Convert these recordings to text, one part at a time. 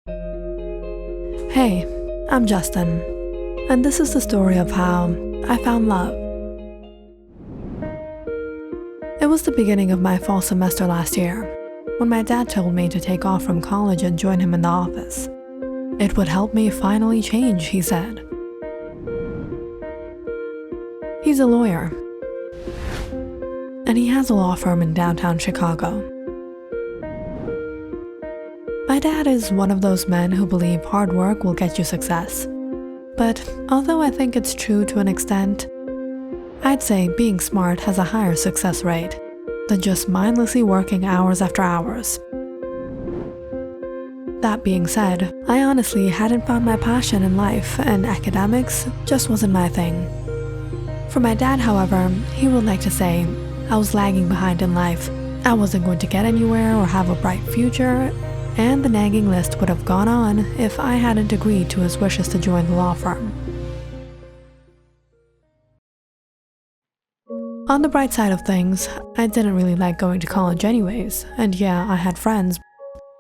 Hey, I'm Justin, and this is the story of how I found love. It was the beginning of my fall semester last year, when my dad told me to take off from college and join him in the office. It would help me finally change, he said. He's a lawyer, and he has a law firm in downtown Chicago. My dad is one of those men who believe hard work will get you success. But although I think it's true to an extent, I'd say being smart has a higher success rate than just mindlessly working hours after hours. That being said, I honestly hadn't found my passion in life, and academics just wasn't my thing. For my dad, however, he would like to say I was lagging behind in life, I wasn't going to get anywhere or have a bright future, and the nagging list would have gone on if I hadn't agreed to his wishes to join the law firm. On the bright side of things, I didn't really like going to college anyways, and yeah, I had friends,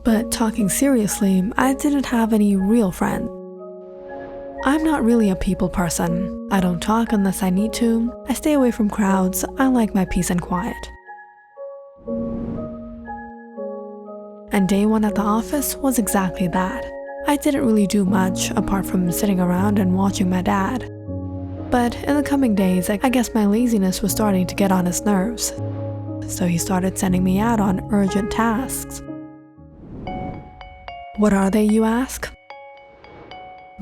but talking seriously, I didn't have any real friends. I'm not really a people person. I don't talk unless I need to, I stay away from crowds, I like my peace and quiet. And day one at the office was exactly that. I didn't really do much apart from sitting around and watching my dad. But in the coming days, I guess my laziness was starting to get on his nerves. So he started sending me out on urgent tasks. What are they, you ask?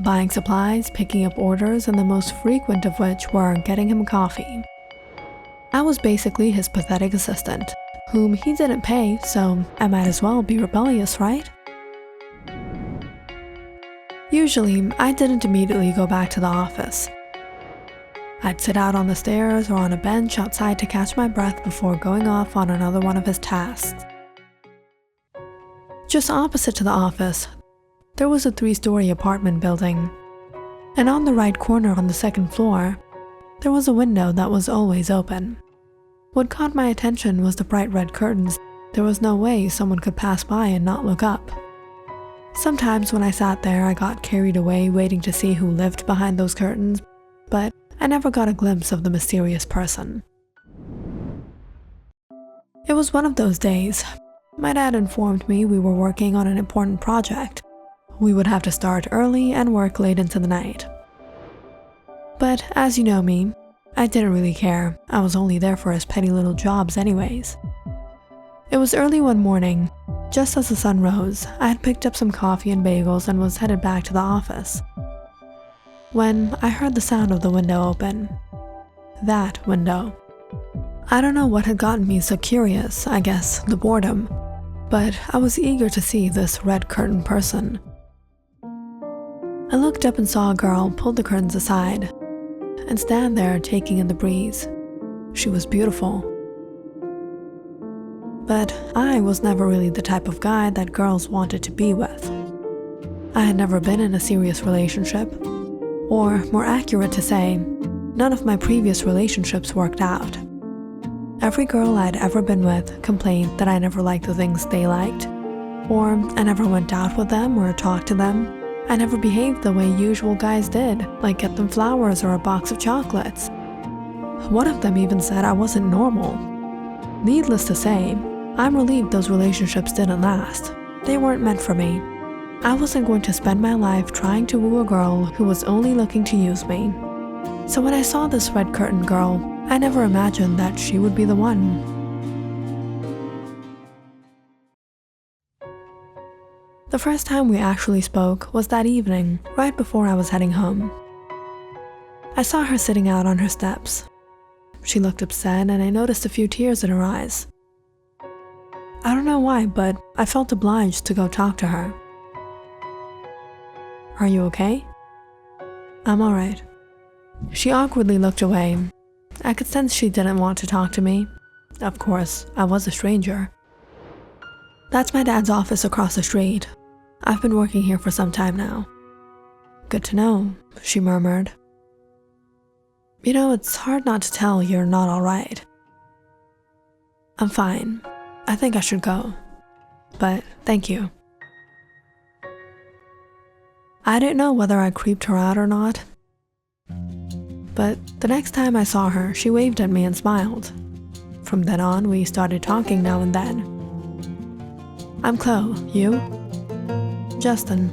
Buying supplies, picking up orders, and the most frequent of which were getting him coffee. I was basically his pathetic assistant, whom he didn't pay, so I might as well be rebellious, right? Usually, I didn't immediately go back to the office. I'd sit out on the stairs or on a bench outside to catch my breath before going off on another one of his tasks. Just opposite to the office, there was a 3-story apartment building, and on the right corner on the second floor, there was a window that was always open. What caught my attention was the bright red curtains. There was no way someone could pass by and not look up. Sometimes when I sat there, I got carried away waiting to see who lived behind those curtains, but I never got a glimpse of the mysterious person. It was one of those days. My dad informed me we were working on an important project. We would have to start early and work late into the night. But as you know me, I didn't really care. I was only there for his petty little jobs anyways. It was early one morning. Just as the sun rose, I had picked up some coffee and bagels and was headed back to the office, when I heard the sound of the window open. That window. I don't know what had gotten me so curious, I guess the boredom, but I was eager to see this red curtain person. I looked up and saw a girl pull the curtains aside and stand there taking in the breeze. She was beautiful. But I was never really the type of guy that girls wanted to be with. I had never been in a serious relationship, or more accurate to say, none of my previous relationships worked out. Every girl I'd ever been with complained that I never liked the things they liked, or I never went out with them or talked to them. I never behaved the way usual guys did, like get them flowers or a box of chocolates. One of them even said I wasn't normal. Needless to say, I'm relieved those relationships didn't last. They weren't meant for me. I wasn't going to spend my life trying to woo a girl who was only looking to use me. So when I saw this red curtain girl, I never imagined that she would be the one. The first time we actually spoke was that evening, right before I was heading home. I saw her sitting out on her steps. She looked upset and I noticed a few tears in her eyes. I don't know why, but I felt obliged to go talk to her. "Are you okay?" "I'm alright." She awkwardly looked away. I could sense she didn't want to talk to me. Of course, I was a stranger. "That's my dad's office across the street. I've been working here for some time now." "Good to know," she murmured. "You know, it's hard not to tell you're not alright." "I'm fine. I think I should go. But thank you." I didn't know whether I creeped her out or not, but the next time I saw her, she waved at me and smiled. From then on, we started talking now and then. I'm Chloe, you? Justin.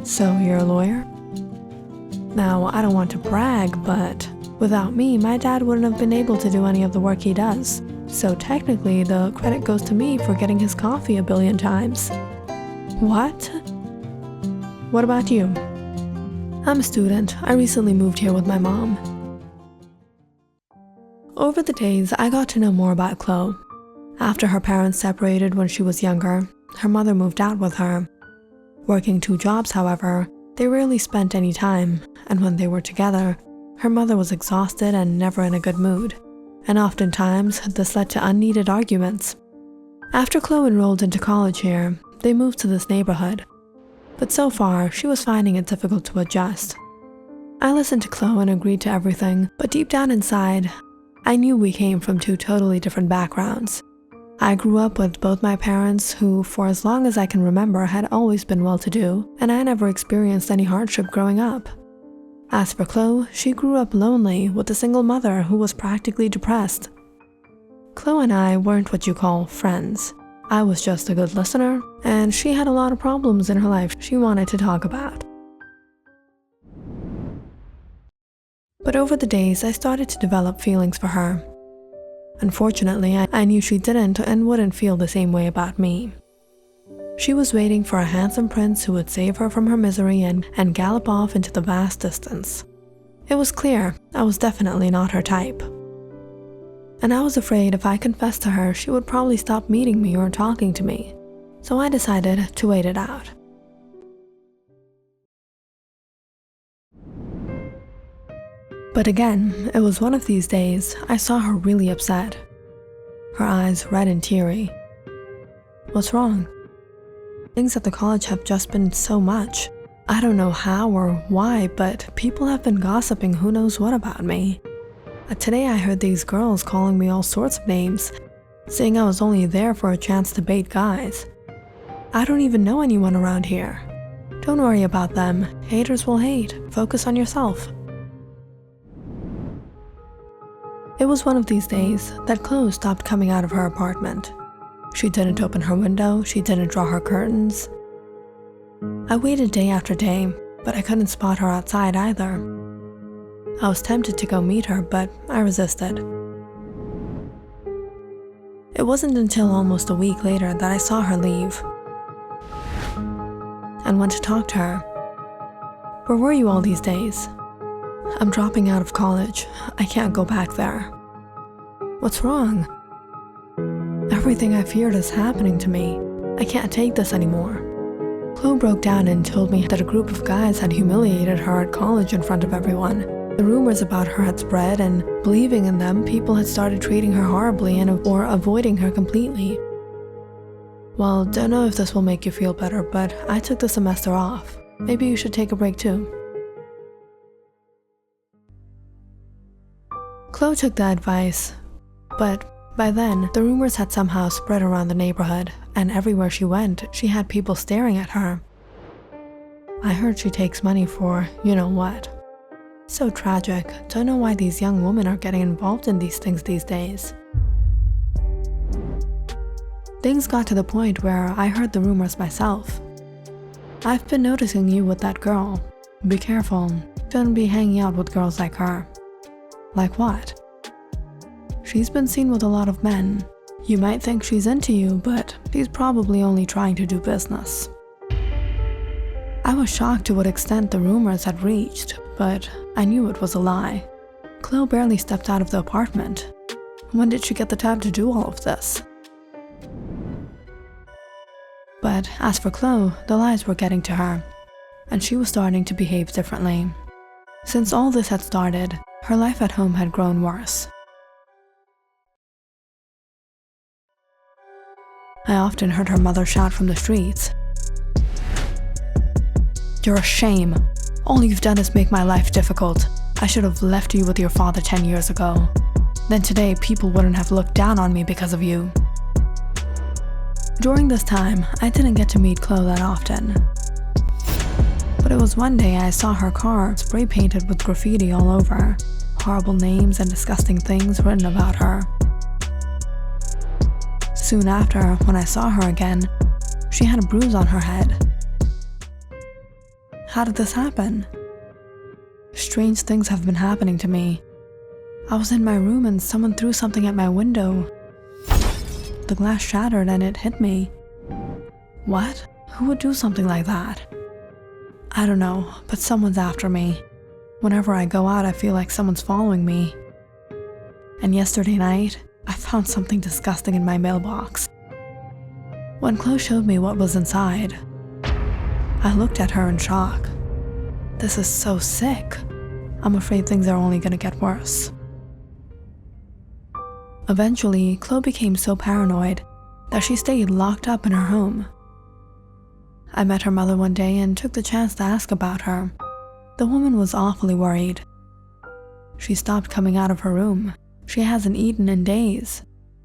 So you're a lawyer? Now, I don't want to brag, but without me, my dad wouldn't have been able to do any of the work he does. So technically, the credit goes to me for getting his coffee a billion times. What? What about you? I'm a student. I recently moved here with my mom. Over the days, I got to know more about Chloe. After her parents separated when she was younger, her mother moved out with her. Working 2 jobs, however, they rarely spent any time, and when they were together, her mother was exhausted and never in a good mood, and oftentimes this led to unneeded arguments. After Chloe enrolled into college here, they moved to this neighborhood, but so far, she was finding it difficult to adjust. I listened to Chloe and agreed to everything, but deep down inside, I knew we came from 2 totally different backgrounds. I grew up with both my parents who, for as long as I can remember, had always been well-to-do, and I never experienced any hardship growing up. As for Chloe, she grew up lonely with a single mother who was practically depressed. Chloe and I weren't what you call friends. I was just a good listener, and she had a lot of problems in her life she wanted to talk about. But over the days, I started to develop feelings for her. Unfortunately, I knew she didn't and wouldn't feel the same way about me. She was waiting for a handsome prince who would save her from her misery and gallop off into the vast distance. It was clear I was definitely not her type. And I was afraid if I confessed to her, she would probably stop meeting me or talking to me. So I decided to wait it out. But again, it was one of these days I saw her really upset. Her eyes red and teary. What's wrong? Things at the college have just been so much. I don't know how or why, but people have been gossiping who knows what about me. Today I heard these girls calling me all sorts of names, saying I was only there for a chance to bait guys. I don't even know anyone around here. Don't worry about them. Haters will hate. Focus on yourself. It was one of these days that Chloe stopped coming out of her apartment. She didn't open her window, she didn't draw her curtains. I waited day after day, but I couldn't spot her outside either. I was tempted to go meet her, but I resisted. It wasn't until almost a week later that I saw her leave and went to talk to her. Where were you all these days? I'm dropping out of college. I can't go back there. What's wrong? Everything I feared is happening to me. I can't take this anymore. Chloe broke down and told me that a group of guys had humiliated her at college in front of everyone. The rumors about her had spread, and believing in them, people had started treating her horribly or avoiding her completely. Well, don't know if this will make you feel better, but I took the semester off. Maybe you should take a break too. Chloe took the advice, but by then, the rumors had somehow spread around the neighborhood, and everywhere she went, she had people staring at her. I heard she takes money for you know what. So tragic. Don't know why these young women are getting involved in these things these days. Things got to the point where I heard the rumors myself. I've been noticing you with that girl. Be careful. Don't be hanging out with girls like her. Like what? She's been seen with a lot of men. You might think she's into you, but she's probably only trying to do business. I was shocked to what extent the rumors had reached, but I knew it was a lie. Chloe barely stepped out of the apartment. When did she get the time to do all of this? But as for Chloe, the lies were getting to her, and she was starting to behave differently. Since all this had started, her life at home had grown worse. I often heard her mother shout from the streets, "You're a shame. All you've done is make my life difficult. I should have left you with your father 10 years ago. Then today people wouldn't have looked down on me because of you." During this time, I didn't get to meet Chloe that often. But it was one day I saw her car spray painted with graffiti all over, horrible names and disgusting things written about her. Soon after, when I saw her again, she had a bruise on her head. How did this happen? Strange things have been happening to me. I was in my room and someone threw something at my window. The glass shattered and it hit me. What? Who would do something like that? I don't know, but someone's after me. Whenever I go out, I feel like someone's following me. And yesterday night, I found something disgusting in my mailbox. When Chloe showed me what was inside, I looked at her in shock. This is so sick. I'm afraid things are only gonna get worse. Eventually, Chloe became so paranoid that she stayed locked up in her home. I met her mother one day and took the chance to ask about her. The woman was awfully worried. She stopped coming out of her room. She hasn't eaten in days.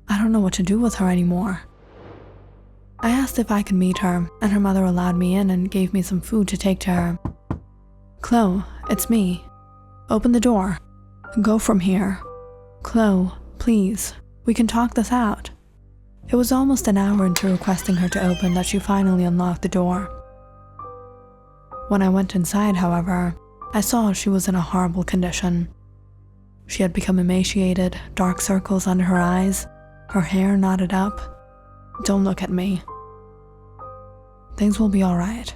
I don't know what to do with her anymore. I asked if I could meet her, and her mother allowed me in and gave me some food to take to her. Chloe, it's me. Open the door. Go from here. Chloe, please, we can talk this out. It was almost an hour into requesting her to open that she finally unlocked the door. When I went inside, however, I saw she was in a horrible condition. She had become emaciated, dark circles under her eyes, her hair knotted up. Don't look at me. Things will be all right.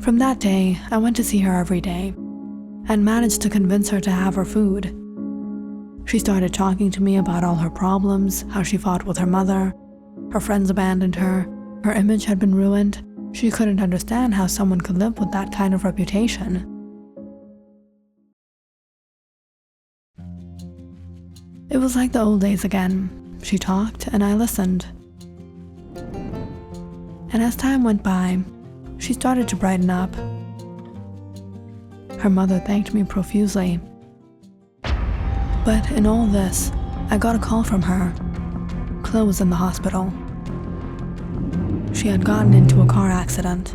From that day, I went to see her every day and managed to convince her to have her food. She started talking to me about all her problems, how she fought with her mother, her friends abandoned her image had been ruined. She couldn't understand how someone could live with that kind of reputation. It was like the old days again. She talked and I listened. And as time went by, she started to brighten up. Her mother thanked me profusely. But in all this, I got a call from her. Chloe was in the hospital. She had gotten into a car accident.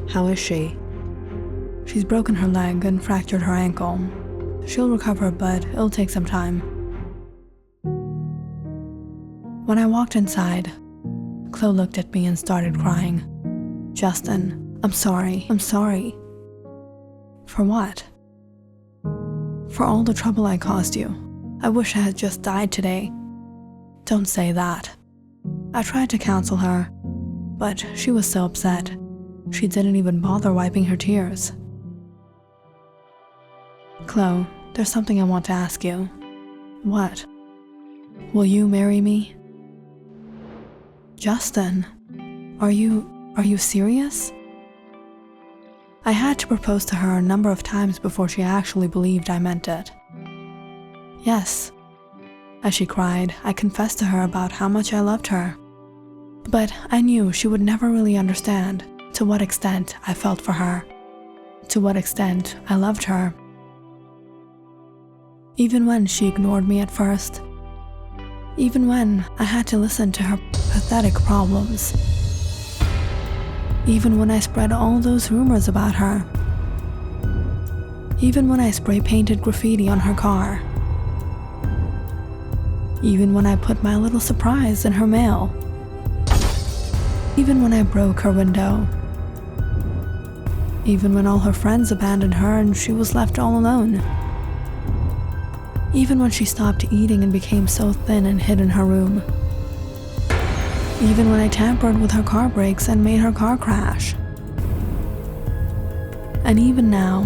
How is she? She's broken her leg and fractured her ankle. She'll recover, but it'll take some time. When I walked inside, Chloe looked at me and started crying. Justin, I'm sorry. For what? For all the trouble I caused you. I wish I had just died today. Don't say that. I tried to counsel her, but she was so upset. She didn't even bother wiping her tears. Chloe, there's something I want to ask you. What? Will you marry me? Justin, are you serious? I had to propose to her a number of times before she actually believed I meant it. Yes. As she cried, I confessed to her about how much I loved her. But I knew she would never really understand to what extent I felt for her, to what extent I loved her. Even when she ignored me at first, even when I had to listen to her pathetic problems, even when I spread all those rumors about her, even when I spray painted graffiti on her car, even when I put my little surprise in her mail, even when I broke her window, even when all her friends abandoned her and she was left all alone, even when she stopped eating and became so thin and hid in her room, even when I tampered with her car brakes and made her car crash. And even now,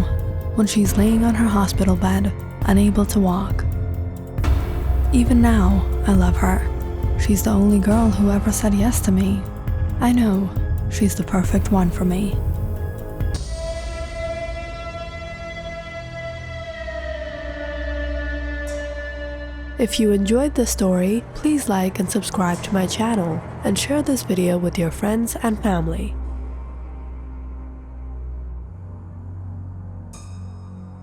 when she's laying on her hospital bed, unable to walk. Even now, I love her. She's the only girl who ever said yes to me. I know, she's the perfect one for me. If you enjoyed this story, please like and subscribe to my channel and share this video with your friends and family.